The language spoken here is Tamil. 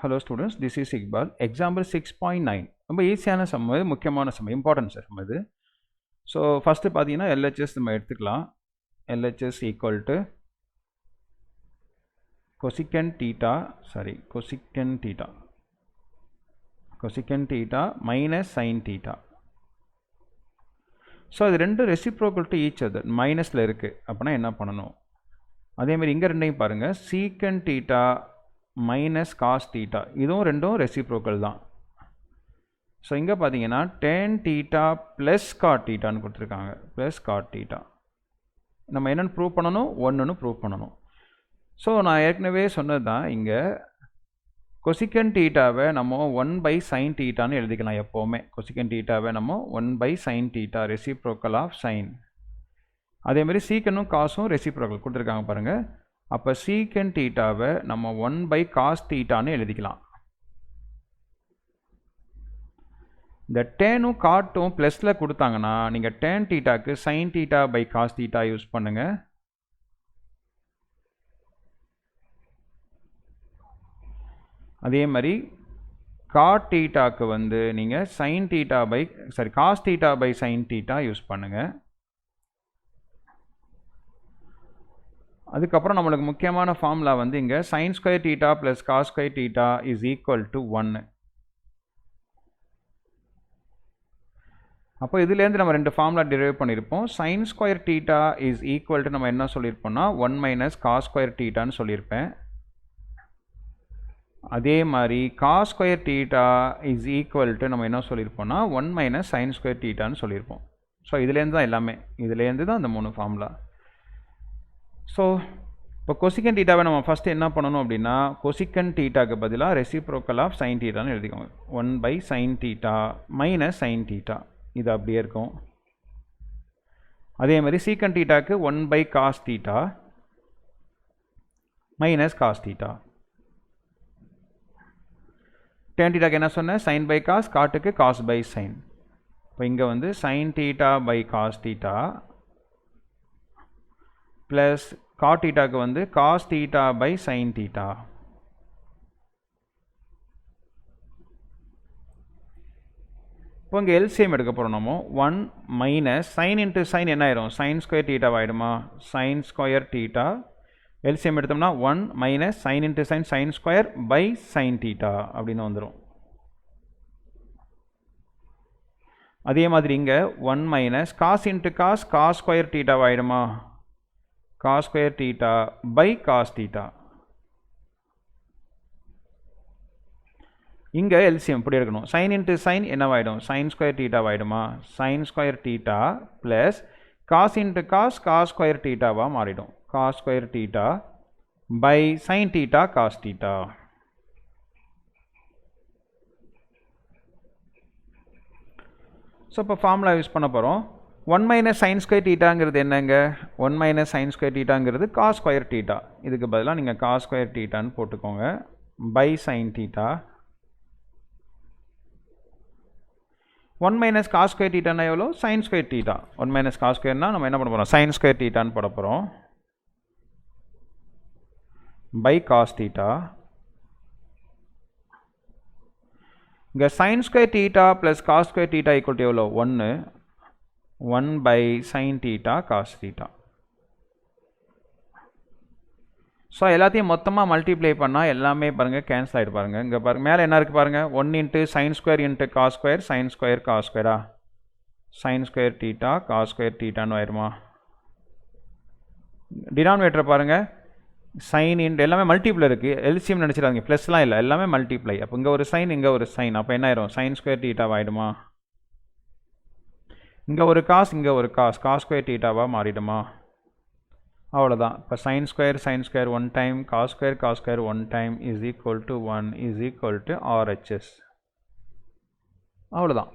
Hello students, this is Iqbal. Example 6.9. ரொம்ப ஈஸியான சம், இது முக்கியமான சம், இம்பார்ட்டன்ட் சம் இது. ஸோ ஃபஸ்ட்டு பார்த்தீங்கன்னா LHS நம்ம எடுத்துக்கலாம். LHS equal to cosecant theta minus sin theta. So அது ரெண்டு ரெசிப்ரோக்கல் டு ஈச் அதர், மைனஸில் இருக்குது. அப்படின்னா என்ன பண்ணணும்? அதேமாதிரி இங்கே ரெண்டையும் பாருங்கள், secant theta minus cos theta, இதுவும் ரெண்டும் ரெசிப்ரோக்கல் தான். ஸோ இங்கே பார்த்தீங்கன்னா tan theta ப்ளஸ் காட் தீட்டான்னு கொடுத்துருக்காங்க, ப்ளஸ் காட் தீட்டா. நம்ம என்னென்னு ப்ரூவ் பண்ணணும்? ஒன்றுன்னு ப்ரூவ் பண்ணணும். ஸோ நான் ஏற்கனவே சொன்னது தான், இங்கே கொசிகன் தீட்டாவை நம்ம 1/sin தீட்டான்னு எழுதிக்கலாம். எப்போவுமே கொசிகன் தீட்டாவை நம்ம 1/sin theta, reciprocal of sine. அதேமாதிரி சீக்கனும் காசும் ரெசிப்ரோக்கல் கொடுத்துருக்காங்க பாருங்கள். அப்போ சீக்கன் தீட்டாவை நம்ம 1/cos தீட்டான்னு எழுதிக்கலாம். இந்த டேனும் காட்டும் ப்ளஸில் கொடுத்தாங்கன்னா நீங்கள் tan தீட்டாக்கு sin theta by cos theta use பண்ணுங்கள். அதே மாதிரி காட் தீட்டாக்கு வந்து நீங்கள் cos theta by sin theta use பண்ணுங்கள். அதுக்கப்புறம் நம்மளுக்கு முக்கியமான ஃபார்முலா வந்து இங்கே sin square theta plus cos square theta is equal to 1. அப்போ இதுலேருந்து நம்ம ரெண்டு ஃபார்முலா டிரைவ் பண்ணியிருப்போம். sin square theta is equal to நம்ம என்ன சொல்லியிருப்போம்னா 1 - காஸ் ஸ்கொயர் தீட்டான்னு சொல்லியிருப்பேன். அதே மாதிரி cos square theta is equal to நம்ம என்ன சொல்லியிருப்போம்னா 1 - sin ஸ்கொயர் தீட்டான்னு சொல்லியிருப்போம். ஸோ இதுலேருந்து தான் எல்லாமே, இதுலேருந்து தான் அந்த 3 ஃபார்முலா. ஸோ இப்போ கொசிகன் தீட்டாவை நம்ம ஃபஸ்ட்டு என்ன பண்ணணும் அப்படின்னா, கொசிகன் தீட்டாக்கு பதிலாக ரெசிப்ரோக்கல் ஆஃப் சைன் தீட்டான்னு எழுதிக்கோங்க. 1/sin theta minus sine theta, இது அப்படியே இருக்கும். அதே மாதிரி சீக்கன் தீட்டாக்கு 1/cos theta minus cos theta. tan தீட்டாக்கு என்ன சொன்னேன்? sin/cos, காட்டுக்கு cos/sin. இப்போ இங்கே வந்து sin theta by cos theta plus cot தீட்டாக்கு வந்து cos theta by sine theta. இப்போ இங்கே எல்சிஎம் எடுக்க போகிறோம் நம்ம. 1 மைனஸ் சைன் இன்ட்டு சைன் என்ன ஆயிரும்? சைன் ஸ்கொயர் தீட்டா ஆகிடுமா? Sine square theta. எல்சிஎம் எடுத்தோம்னா 1 minus sine into sine, sine square by sine theta அப்படின்னு வந்துடும். அதே மாதிரி இங்கே 1 minus cos into cos, cos square theta ஆகிடுமா? Cos square theta by cos theta. இங்கே எல்சிஎம் இப்படி எடுக்கணும். சைன் இன்ட்டு சைன் என்னவாயிடும்? சைன் ஸ்கொயர் தீட்டா ஆகிடுமா? Sine square theta plus cos into cos, cos square தீட்டாவாக மாறிடும். Cos square theta by sine theta cos theta. So இப்போ ஃபார்முலா யூஸ் பண்ண போகிறோம். 1 - sin ஸ்கொயர் தீட்டாங்கிறது என்னங்க? 1 - sin ஸ்கொயர் தீட்டாங்கிறது காஸ் ஸ்கொயர் தீட்டா. இதுக்கு பதிலாக நீங்கள் காஸ் ஸ்கொயர் தீட்டான்னு போட்டுக்கோங்க. By sine theta. 1 - cos square தீட்டானா எவ்வளோ? Sine square theta. 1 - காஸ் ஸ்கொயர்னால் நம்ம என்ன பண்ண போகிறோம்? சைன் ஸ்கொயர் தீட்டான்னு போட போகிறோம். By cos theta. இங்கே sine square theta plus cos square theta equal to எவ்வளோ? 1/sin theta cos theta. So எல்லாத்தையும் மொத்தமாக மல்டிப்ளை பண்ணால் எல்லாமே பாருங்கள் கேன்சல் ஆகிட்டு பாருங்கள். இங்கே பாருங்கள் மேலே என்ன இருக்குது பாருங்கள், 1 into sine square into cos square, sine square cos ஸ்கொயரா, sine square theta cos square தீட்டான்னு ஆயிடுமா? டினாமினேட்டரை பாருங்கள், சைன் இன்ட்டு எல்லாமே மல்டிப்ளை இருக்குது. எல்சிஎம் நினச்சிடாதீங்க, ப்ளஸ்லாம் இல்லை, எல்லாமே மல்டிப்ளை. அப்போ இங்கே ஒரு சைன், இங்கே ஒரு சைன், அப்போ என்ன ஆயிரும்? சைன் ஸ்கொயர் தீட்டாவாக ஆகிடுமா? இங்கே ஒரு காஸ், இங்கே ஒரு காஸ், காஸ் ஸ்கொயர் தீட்டாவாக மாறிடுமா? அவ்வளோதான். இப்போ sine square 1 time, cos square 1 time is equal to 1 is equal to RHS. அவ்வளோதான்.